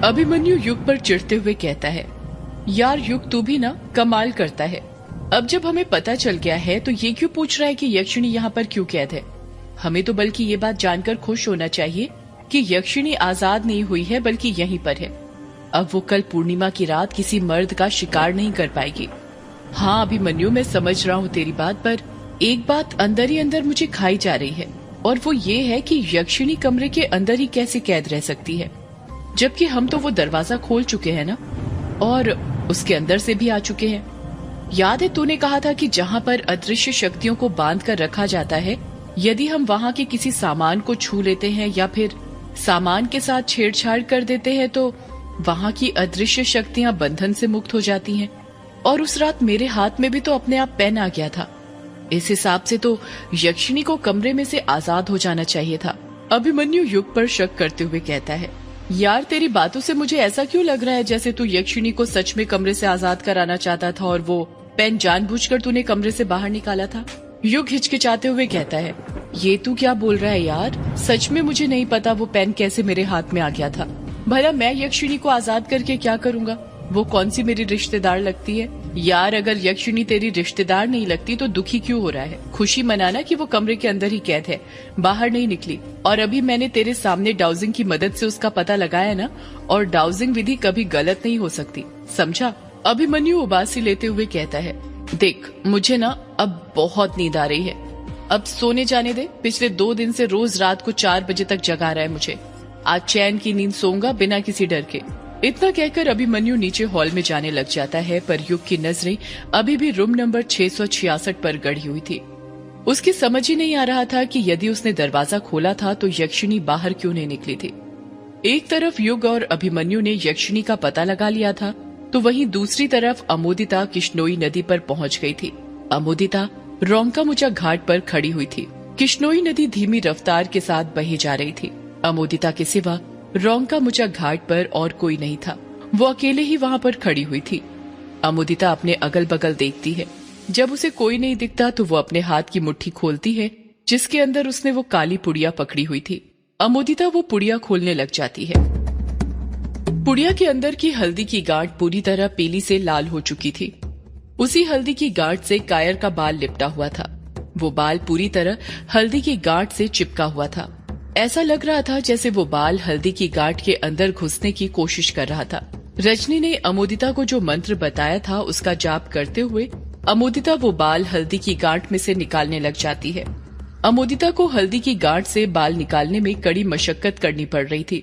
अभिमन्यु युग पर चिढ़ते हुए कहता है, यार युग तू भी ना कमाल करता है। अब जब हमें पता चल गया है तो ये क्यों पूछ रहा है कि यक्षिणी यहाँ पर क्यों कैद है? हमें तो बल्कि ये बात जानकर खुश होना चाहिए कि यक्षिणी आजाद नहीं हुई है बल्कि यहीं पर है। अब वो कल पूर्णिमा की रात किसी मर्द का शिकार नहीं कर पाएगी। हाँ अभिमन्यु, मैं समझ रहा हूँ तेरी बात, पर एक बात अंदर ही अंदर मुझे खाई जा रही है, और वो ये है कि यक्षिणी कमरे के अंदर ही कैसे कैद रह सकती है, जबकि हम तो वो दरवाजा खोल चुके हैं ना, और उसके अंदर से भी आ चुके हैं। याद है तूने कहा था कि जहाँ पर अदृश्य शक्तियों को बांध कर रखा जाता है, यदि हम वहाँ के किसी सामान को छू लेते हैं या फिर सामान के साथ छेड़छाड़ कर देते हैं तो वहाँ की अदृश्य शक्तियाँ बंधन से मुक्त हो जाती हैं। और उस रात मेरे हाथ में भी तो अपने आप पेन आ गया था। इस हिसाब से तो यक्षिणी को कमरे में से आजाद हो जाना चाहिए था। अभिमन्यु युग पर शक करते हुए कहता है, यार तेरी बातों से मुझे ऐसा क्यों लग रहा है जैसे तू यक्षिणी को सच में कमरे से आजाद कराना चाहता था और वो पेन जानबूझकर तूने कमरे से बाहर निकाला था। युग हिचकिचाते हुए कहता है, ये तू क्या बोल रहा है यार, सच में मुझे नहीं पता वो पेन कैसे मेरे हाथ में आ गया था। भला मैं यक्षिणी को आजाद करके क्या करूँगा? वो कौन सी मेरी रिश्तेदार लगती है? यार अगर यक्षिणी तेरी रिश्तेदार नहीं लगती तो दुखी क्यों हो रहा है? खुशी मनाना कि वो कमरे के अंदर ही कैद है, बाहर नहीं निकली। और अभी मैंने तेरे सामने डाउजिंग की मदद से उसका पता लगाया ना, और डाउजिंग विधि कभी गलत नहीं हो सकती, समझा? अभिमन्यु उबासी लेते हुए कहता है, देख मुझे ना अब बहुत नींद आ रही है, अब सोने जाने दे। पिछले 2 दिन से रोज रात को 4 बजे तक जगा रहा है मुझे। आज चैन की नींद सोऊंगा बिना किसी डर के। इतना कहकर अभिमन्यु नीचे हॉल में जाने लग जाता है, पर युग की नजरें अभी भी रूम नंबर 666 पर गड़ी हुई थी। उसकी समझ ही नहीं आ रहा था कि यदि उसने दरवाजा खोला था तो यक्षिणी बाहर क्यों नहीं निकली थी। एक तरफ युग और अभिमन्यु ने यक्षिणी का पता लगा लिया था, तो वहीं दूसरी तरफ अमोदिता किश्नोई नदी पर पहुंच गई थी। अमोदिता रोंकामुचा घाट पर खड़ी हुई थी। किश्नोई नदी धीमी रफ्तार के साथ बही जा रही थी। अमोदिता के सिवा रोंकामुचा घाट पर और कोई नहीं था। वो अकेले ही वहाँ पर खड़ी हुई थी। अमोदिता अपने अगल बगल देखती है। जब उसे कोई नहीं दिखता तो वो अपने हाथ की मुट्ठी खोलती है जिसके अंदर उसने वो काली पुड़िया पकड़ी हुई थी। अमोदिता वो पुड़िया खोलने लग जाती है। पुड़िया के अंदर की हल्दी की गांठ पूरी तरह पीली से लाल हो चुकी थी। उसी हल्दी की गांठ से कायर का बाल लिपटा हुआ था। वो बाल पूरी तरह हल्दी की गांठ से चिपका हुआ था। ऐसा लग रहा था जैसे वो बाल हल्दी की गांठ के अंदर घुसने की कोशिश कर रहा था। रजनी ने अमोदिता को जो मंत्र बताया था उसका जाप करते हुए अमोदिता वो बाल हल्दी की गांठ में से निकालने लग जाती है। अमोदिता को हल्दी की गांठ से बाल निकालने में कड़ी मशक्कत करनी पड़ रही थी,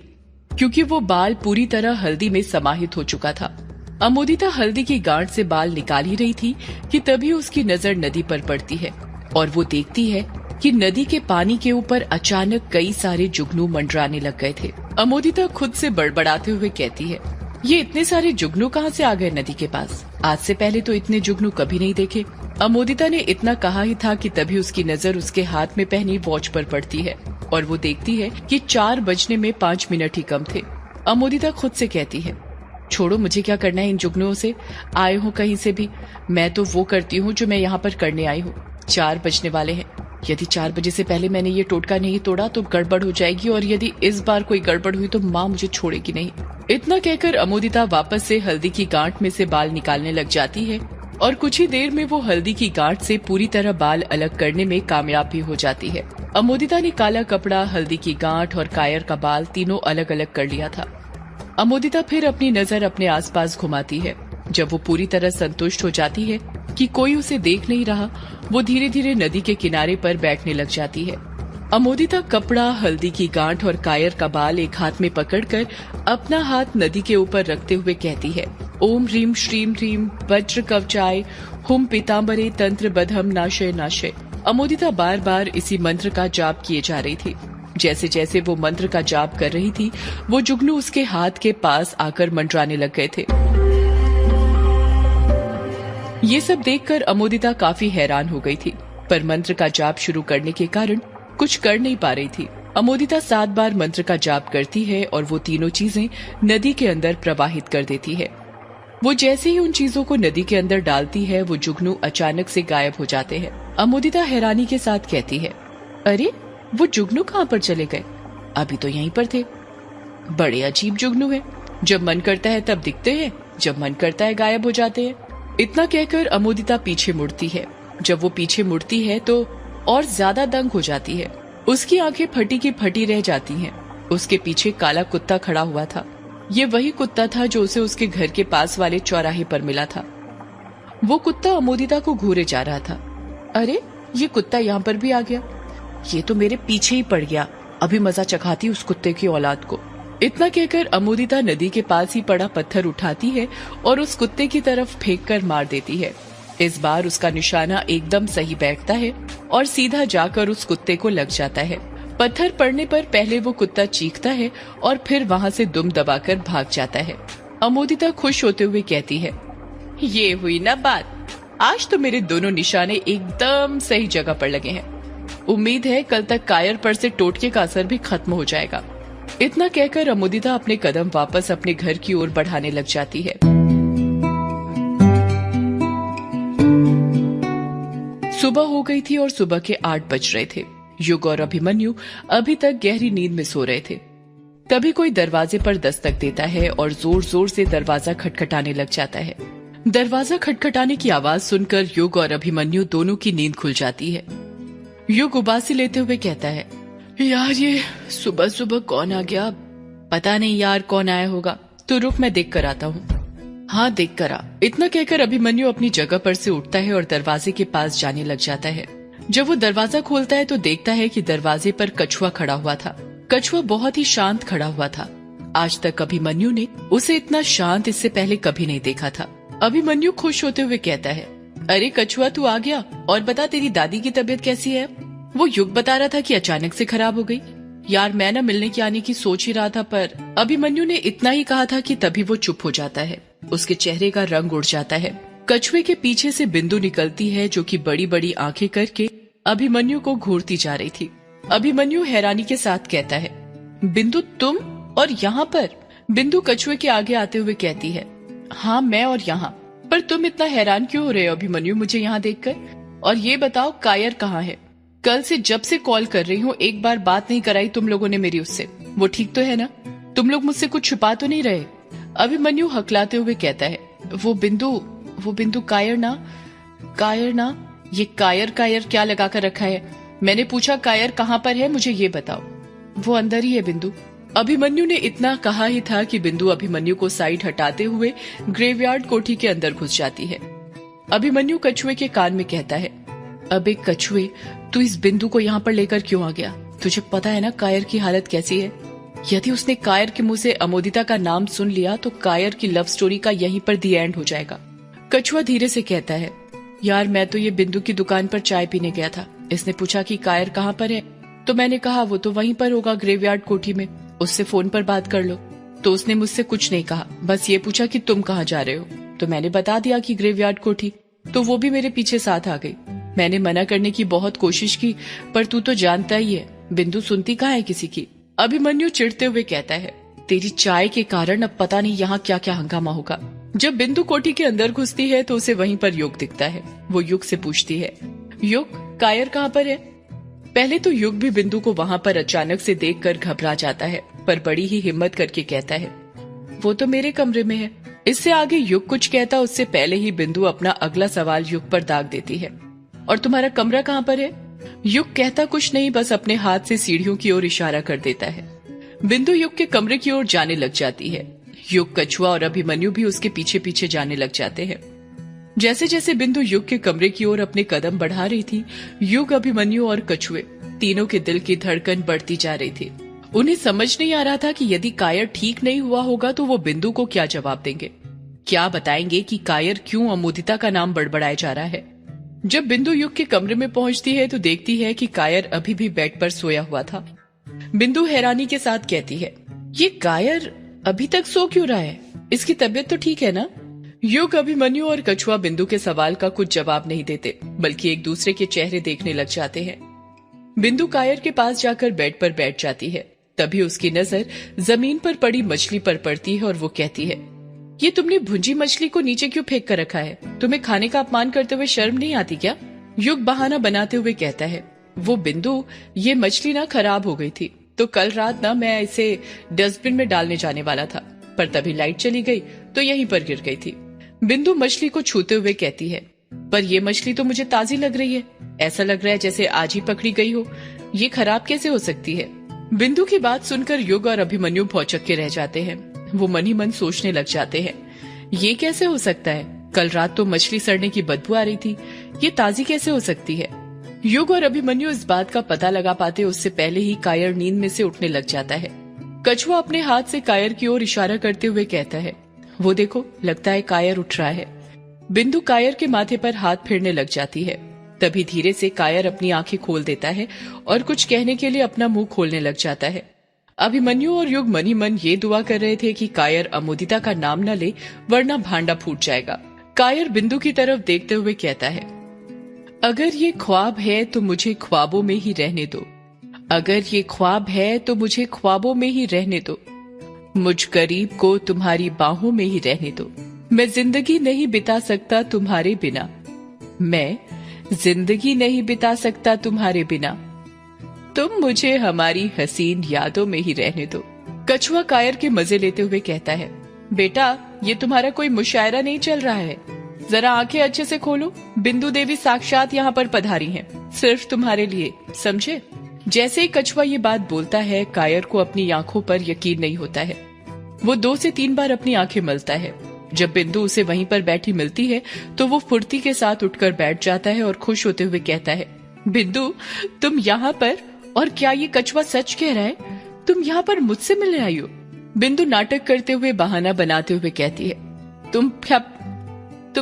क्योंकि वो बाल पूरी तरह हल्दी में समाहित हो चुका था। अमोदिता हल्दी की गांठ से बाल निकाल ही रही थी कि तभी उसकी नजर नदी पर पड़ती है और वो देखती है कि नदी के पानी के ऊपर अचानक कई सारे जुगनू मंडराने लग गए थे। अमोदिता खुद से बड़बड़ाते हुए कहती है, ये इतने सारे जुगनू कहाँ से आ गए नदी के पास? आज से पहले तो इतने जुगनू कभी नहीं देखे। अमोदिता ने इतना कहा ही था कि तभी उसकी नजर उसके हाथ में पहनी वॉच पर पड़ती है और वो देखती है कि 4 बजने में 5 मिनट ही कम थे। अमोदिता खुद से कहती है, छोड़ो, मुझे क्या करना है इन जुगनुओं से? आए हो कहीं से भी, मैं तो वो करती हूँ जो मैं यहाँ पर करने आई हूँ। 4 बजने वाले हैं। यदि 4 बजे से पहले मैंने ये टोटका नहीं तोड़ा तो गड़बड़ हो जाएगी, और यदि इस बार कोई गड़बड़ हुई तो माँ मुझे छोड़ेगी नहीं। इतना कहकर अमोदिता वापस से हल्दी की गांठ में से बाल निकालने लग जाती है और कुछ ही देर में वो हल्दी की गांठ से पूरी तरह बाल अलग करने में कामयाब भी हो जाती है। अमोदिता ने काला कपड़ा, हल्दी की गांठ और कायर का बाल तीनों अलग अलग कर लिया था। अमोदिता फिर अपनी नजर अपने आसपास घुमाती है। जब वो पूरी तरह संतुष्ट हो जाती है कि कोई उसे देख नहीं रहा, वो धीरे धीरे नदी के किनारे पर बैठने लग जाती है। अमोदिता कपड़ा, हल्दी की गांठ और कायर का बाल एक हाथ में पकड़कर अपना हाथ नदी के ऊपर रखते हुए कहती है, ओम ह्रीम श्रीम ह्रीम वज्र कवचाय हुम पीताम्बरे तंत्र बधम नाशय नाशय। अमोदिता बार बार इसी मंत्र का जाप किए जा रही थी। जैसे जैसे वो मंत्र का जाप कर रही थी, वो जुगनू उसके हाथ के पास आकर मंडराने लग गए थे। ये सब देखकर अमोदिता काफी हैरान हो गई थी, पर मंत्र का जाप शुरू करने के कारण कुछ कर नहीं पा रही थी। अमोदिता 7 बार मंत्र का जाप करती है और वो तीनों चीजें नदी के अंदर प्रवाहित कर देती है। वो जैसे ही उन चीजों को नदी के अंदर डालती है, वो जुगनू अचानक से गायब हो जाते हैं। अमोदिता हैरानी के साथ कहती है, अरे वो जुगनू कहाँ पर चले गए? अभी तो यहीं पर थे। बड़े अजीब जुगनू है। जब मन करता है तब दिखते हैं, जब मन करता है गायब हो जाते हैं। इतना कहकर अमोदिता पीछे मुड़ती है। जब वो पीछे मुड़ती है तो और ज्यादा दंग हो जाती है। उसकी आंखें फटी की फटी रह जाती हैं। उसके पीछे काला कुत्ता खड़ा हुआ था। ये वही कुत्ता था जो उसे उसके घर के पास वाले चौराहे पर मिला था। वो कुत्ता अमोदिता को घूरे जा रहा था। अरे, ये कुत्ता यहाँ पर भी आ गया। ये तो मेरे पीछे ही पड़ गया। अभी मजा चखाती उस कुत्ते की औलाद को। इतना कहकर अमोदिता नदी के पास ही पड़ा पत्थर उठाती है और उस कुत्ते की तरफ फेंक कर मार देती है। इस बार उसका निशाना एकदम सही बैठता है और सीधा जाकर उस कुत्ते को लग जाता है। पत्थर पड़ने पर पहले वो कुत्ता चीखता है और फिर वहाँ से दुम दबाकर भाग जाता है। अमोदिता खुश होते हुए कहती है, ये हुई ना बात, आज तो मेरे दोनों निशाने एकदम सही जगह पर लगे हैं। उम्मीद है कल तक कायर पर से टोटके का असर भी खत्म हो जाएगा। इतना कहकर अमोदिता अपने कदम वापस अपने घर की ओर बढ़ाने लग जाती है। सुबह हो गई थी और सुबह के 8 बज रहे थे। युग और अभिमन्यु अभी तक गहरी नींद में सो रहे थे। तभी कोई दरवाजे पर दस्तक देता है और जोर जोर से दरवाजा खटखटाने लग जाता है। दरवाजा खटखटाने की आवाज सुनकर युग और अभिमन्यु दोनों की नींद खुल जाती है। युग उबासी लेते हुए कहता है, यार ये सुबह सुबह कौन आ गया? पता नहीं यार कौन आया होगा, तो रुक मैं देख कर आता हूँ। हाँ, देख कर आ। इतना कहकर अभिमन्यु अपनी जगह पर से उठता है और दरवाजे के पास जाने लग जाता है। जब वो दरवाजा खोलता है तो देखता है कि दरवाजे पर कछुआ खड़ा हुआ था। कछुआ बहुत ही शांत खड़ा हुआ था। आज तक अभिमन्यु ने उसे इतना शांत इससे पहले कभी नहीं देखा था। अभिमन्यु खुश होते हुए कहता है, अरे कछुआ तू आ गया, और बता तेरी दादी की तबीयत कैसी है? वो युग बता रहा था कि अचानक से खराब हो गई। यार मैं ना मिलने के आने की सोच ही रहा था, पर अभिमन्यु ने इतना ही कहा था कि तभी वो चुप हो जाता है। उसके चेहरे का रंग उड़ जाता है। कछुए के पीछे से बिंदु निकलती है जो कि बड़ी बड़ी आंखें करके अभिमन्यु को घूरती जा रही थी। अभिमन्यु हैरानी के साथ कहता है, बिंदु तुम और यहाँ पर? बिंदु कछुए के आगे आते हुए कहती है, हाँ मैं और यहाँ। पर तुम इतना हैरान क्यों हो रहे हो अभिमन्यु मुझे यहाँ देखकर? और ये बताओ कायर कहाँ है? कल से जब से कॉल कर रही हूँ एक बार बात नहीं कराई तुम लोगों ने मेरी उससे। वो ठीक तो है ना? तुम लोग मुझसे कुछ छुपा तो नहीं रहे? अभिमन्यु हकलाते हुए कहता है, वो बिंदु कायर ना। ये कायर क्या लगा कर रखा है? मैंने पूछा कायर कहाँ पर है, मुझे ये बताओ। वो अंदर ही है बिंदु। अभिमन्यु ने इतना कहा ही था कि बिंदु अभिमन्यु को साइड हटाते हुए ग्रेवयार्ड कोठी के अंदर घुस जाती है। अभिमन्यु कछुए के कान में कहता है, अबे कछुए, तू इस बिंदु को यहाँ पर लेकर क्यों आ गया? तुझे पता है ना कायर की हालत कैसी है? यदि उसने कायर के मुंह से अमोदिता का नाम सुन लिया तो कायर की लव स्टोरी का यहीं पर दी एंड हो जाएगा। कछुआ धीरे से कहता है, यार मैं तो ये बिंदु की दुकान पर चाय पीने गया था। इसने पूछा कि कायर कहाँ पर है, तो मैंने कहा वो तो वहीं पर होगा ग्रेवयार्ड कोठी में, उससे फोन पर बात कर लो। तो उसने मुझसे कुछ नहीं कहा, बस ये पूछा कि तुम कहाँ जा रहे हो। तो मैंने बता दिया कि ग्रेवयार्ड कोठी। तो वो भी मेरे पीछे साथ आ गई। मैंने मना करने की बहुत कोशिश की, पर तू तो जानता ही है बिंदु सुनती कहाँ है किसी की। अभिमन्यु चिढ़ते हुए कहता है, तेरी चाय के कारण अब पता नहीं यहाँ क्या क्या हंगामा होगा। जब बिंदु कोठी के अंदर घुसती है तो उसे वहीं पर युग दिखता है। वो युग से पूछती है, युग कायर कहाँ पर है? पहले तो युग भी बिंदु को वहाँ पर अचानक से देखकर घबरा जाता है, पर बड़ी ही हिम्मत करके कहता है, वो तो मेरे कमरे में है। इससे आगे युग कुछ कहता उससे पहले ही बिंदु अपना अगला सवाल युग पर दाग देती है, और तुम्हारा कमरा कहाँ पर है? युग कहता कुछ नहीं, बस अपने हाथ से सीढ़ियों की ओर इशारा कर देता है। बिंदु युग के कमरे की ओर जाने लग जाती है। युग, कछुआ और अभिमन्यु भी उसके पीछे पीछे जाने लग जाते हैं। जैसे जैसे बिंदु युग के कमरे की ओर अपने कदम बढ़ा रही थी, युग, अभिमन्यु और कछुए तीनों के दिल की धड़कन बढ़ती जा रही थी। उन्हें समझ नहीं आ रहा था कि यदि कायर ठीक नहीं हुआ होगा तो वो बिंदु को क्या जवाब देंगे, क्या बताएंगे कि कायर क्यों अमोदिता का नाम बड़बड़ाया जा रहा है। जब बिंदु युग के कमरे में पहुंचती है तो देखती है कि कायर अभी भी बेड पर सोया हुआ था। बिंदु हैरानी के साथ कहती है, ये कायर अभी तक सो क्यों रहा है? इसकी तबीयत तो ठीक है ना? युग, अभिमन्यु और कछुआ बिंदु के सवाल का कुछ जवाब नहीं देते, बल्कि एक दूसरे के चेहरे देखने लग जाते हैं। बिंदु कायर के पास जाकर बेड पर बैठ जाती है। तभी उसकी नजर जमीन पर पड़ी मछली पर पड़ती है और वो कहती है, ये तुमने भुंजी मछली को नीचे क्यों फेंक कर रखा है? तुम्हें खाने का अपमान करते हुए शर्म नहीं आती क्या? युग बहाना बनाते हुए कहता है, वो बिंदु, ये मछली ना खराब हो गई थी, तो कल रात ना मैं इसे डस्टबिन में डालने जाने वाला था। पर तभी लाइट चली गई तो यहीं पर गिर गई थी। बिंदु मछली को छूते हुए कहती है, पर ये मछली तो मुझे ताजी लग रही है, ऐसा लग रहा है जैसे आज ही पकड़ी गई हो, ये खराब कैसे हो सकती है। बिंदु की बात सुनकर युग और अभिमन्यु भौचक के रह जाते हैं। वो मन ही मन सोचने लग जाते हैं, ये कैसे हो सकता है, कल रात तो मछली सड़ने की बदबू आ रही थी, ये ताजी कैसे हो सकती है। युग और अभिमन्यु इस बात का पता लगा पाते उससे पहले ही कायर नींद में से उठने लग जाता है। कछुआ अपने हाथ से कायर की ओर इशारा करते हुए कहता है, वो देखो, लगता है कायर उठ रहा है। बिंदु कायर के माथे पर हाथ फेरने लग जाती है। तभी धीरे से कायर अपनी आंखें खोल देता है और कुछ कहने के लिए अपना मुंह खोलने लग जाता है। अभिमन्यु और युग मन ही मन ये दुआ कर रहे थे कि कायर अमोदिता का नाम न ले, वरना भांडा फूट जाएगा। कायर बिंदु की तरफ देखते हुए कहता है, अगर ये ख्वाब है तो मुझे ख्वाबों में ही रहने दो, अगर ये ख्वाब है तो मुझे ख्वाबों में ही रहने दो, मुझ गरीब को तुम्हारी बाहों में ही रहने दो। मैं जिंदगी नहीं बिता सकता तुम्हारे बिना, मैं जिंदगी नहीं बिता सकता तुम्हारे बिना, तुम मुझे हमारी हसीन यादों में ही रहने दो। कछुआ कायर के मजे लेते हुए कहता है, बेटा ये तुम्हारा कोई मुशायरा नहीं चल रहा है, जरा आंखें अच्छे से खोलो, बिंदु देवी साक्षात यहाँ पर पधारी हैं, सिर्फ तुम्हारे लिए, समझे। जैसे ही कछुआ ये बात बोलता है, कायर को अपनी आंखों पर यकीन नहीं होता है। वो 2 से 3 बार अपनी आंखें मलता है। जब बिंदु उसे वहीं पर बैठी मिलती है तो वो फुर्ती के साथ उठकर बैठ जाता है और खुश होते हुए कहता है, बिंदु तुम यहाँ पर, और क्या ये कछुआ सच कह रहा है, तुम यहाँ पर मुझसे मिलने आई हो। बिंदु नाटक करते हुए बहाना बनाते हुए कहती है, तुम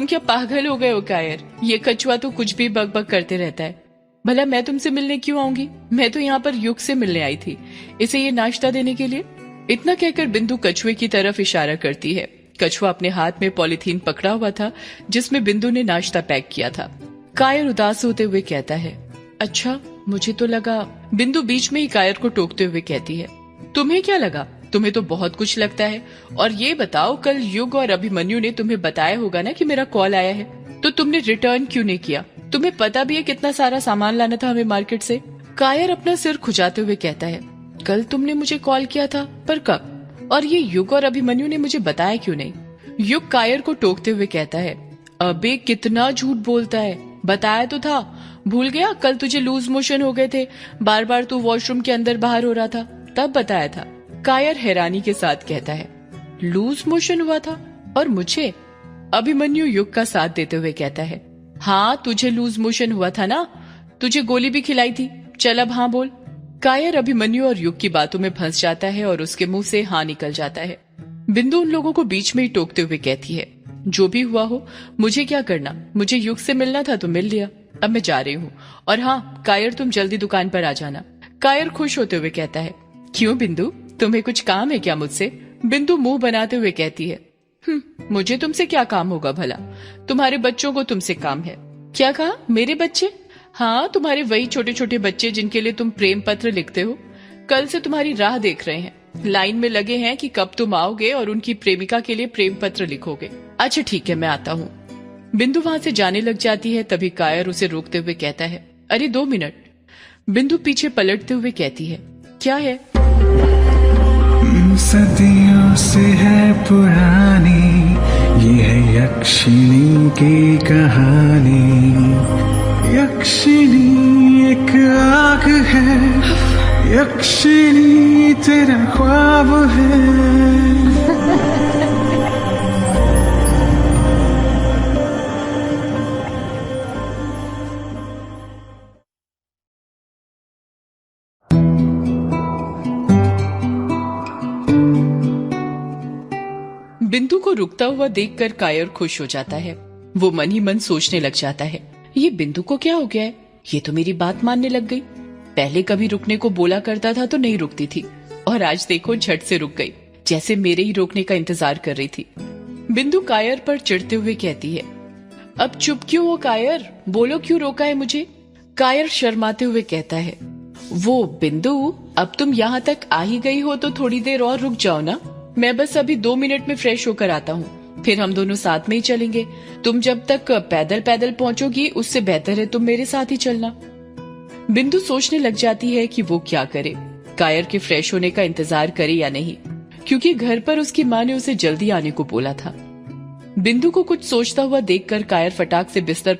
क्या पागल हो गए हो कायर, ये कछुआ तो कुछ भी बकबक करते रहता है, भला मैं तुमसे मिलने क्यों आऊंगी, मैं तो यहाँ पर युग से मिलने आई थी, इसे ये नाश्ता देने के लिए। इतना कहकर बिंदु कछुए की तरफ इशारा करती है। कछुआ अपने हाथ में पॉलीथीन पकड़ा हुआ था जिसमें बिंदु ने नाश्ता पैक किया था। कायर उदास होते हुए कहता है, अच्छा मुझे तो लगा। बिंदु बीच में ही कायर को टोकते हुए कहती है, तुम्हें क्या लगा, तुम्हें तो बहुत कुछ लगता है। और ये बताओ, कल युग और अभिमन्यु ने तुम्हें बताया होगा ना कि मेरा कॉल आया है, तो तुमने रिटर्न क्यों नहीं किया, तुम्हें पता भी है कितना सारा सामान लाना था हमें मार्केट से। कायर अपना सिर खुजाते हुए कहता है, कल तुमने मुझे कॉल किया था, पर कब, और ये युग और अभिमन्यु ने मुझे बताया क्यों नहीं। युग कायर को टोकते हुए कहता है, अबे कितना झूठ बोलता है, बताया तो था, भूल गया, कल तुझे लूज मोशन हो गए थे, बार बार तू वॉशरूम के अंदर बाहर हो रहा था, तब बताया था। कायर हैरानी के साथ कहता है, लूज मोशन हुआ था और मुझे। अभिमन्यु युग का साथ देते हुए कहता है, हाँ तुझे लूज मोशन हुआ था ना, तुझे गोली भी खिलाई थी, चल अब हाँ बोल। कायर अभिमन्यु और युग की बातों में फंस जाता है और उसके मुंह से हाँ निकल जाता है। बिंदु उन लोगों को बीच में ही टोकते हुए कहती है, जो भी हुआ हो मुझे क्या करना, मुझे युग से मिलना था तो मिल लिया, अब मैं जा रही हूँ, और हाँ कायर तुम जल्दी दुकान पर आ जाना। कायर खुश होते हुए कहता है, क्यों बिंदु, तुम्हें कुछ काम है क्या मुझसे। बिंदु मुंह बनाते हुए कहती है, मुझे तुमसे क्या काम होगा भला, तुम्हारे बच्चों को तुमसे काम है। क्या कहा, मेरे बच्चे? हाँ तुम्हारे वही छोटे छोटे बच्चे जिनके लिए तुम प्रेम पत्र लिखते हो, कल से तुम्हारी राह देख रहे हैं, लाइन में लगे हैं कि कब तुम आओगे और उनकी प्रेमिका के लिए प्रेम पत्र लिखोगे। अच्छा ठीक है मैं आता हूँ। बिंदु वहाँ से जाने लग जाती है। तभी कायर उसे रोकते हुए कहता है, अरे 2 मिनट। बिंदु पीछे पलटते हुए कहती है, क्या है। सदियों से है पुरानी ये है यक्षिणी की कहानी, यक्षिणी एक आग है, यक्षिणी तेरा ख्वाब है। बिंदु को रुकता हुआ देखकर कायर खुश हो जाता है। वो मन ही मन सोचने लग जाता है, ये बिंदु को क्या हो गया है, ये तो मेरी बात मानने लग गई। पहले कभी रुकने को बोला करता था तो नहीं रुकती थी, और आज देखो झट से रुक गई, जैसे मेरे ही रोकने का इंतजार कर रही थी। बिंदु कायर पर चिढ़ते हुए कहती है, अब चुप क्यों हो कायर, बोलो क्यों रोका है मुझे। कायर शर्माते हुए कहता है, वो बिंदु अब तुम यहाँ तक आ ही गई हो तो थोड़ी देर और रुक जाओ ना, मैं बस अभी 2 मिनट में फ्रेश होकर आता हूँ, फिर हम दोनों साथ में ही चलेंगे। तुम जब तक पैदल पैदल पहुंचोगी उससे बेहतर है तुम मेरे साथ ही चलना। बिंदु सोचने लग जाती है कि वो क्या करे, कायर के फ्रेश होने का इंतजार करे या नहीं। क्योंकि घर पर उसकी माँ ने उसे जल्दी आने को बोला था। बिंदु को कुछ सोचता हुआ देखकर कायर फटाक से बिस्तर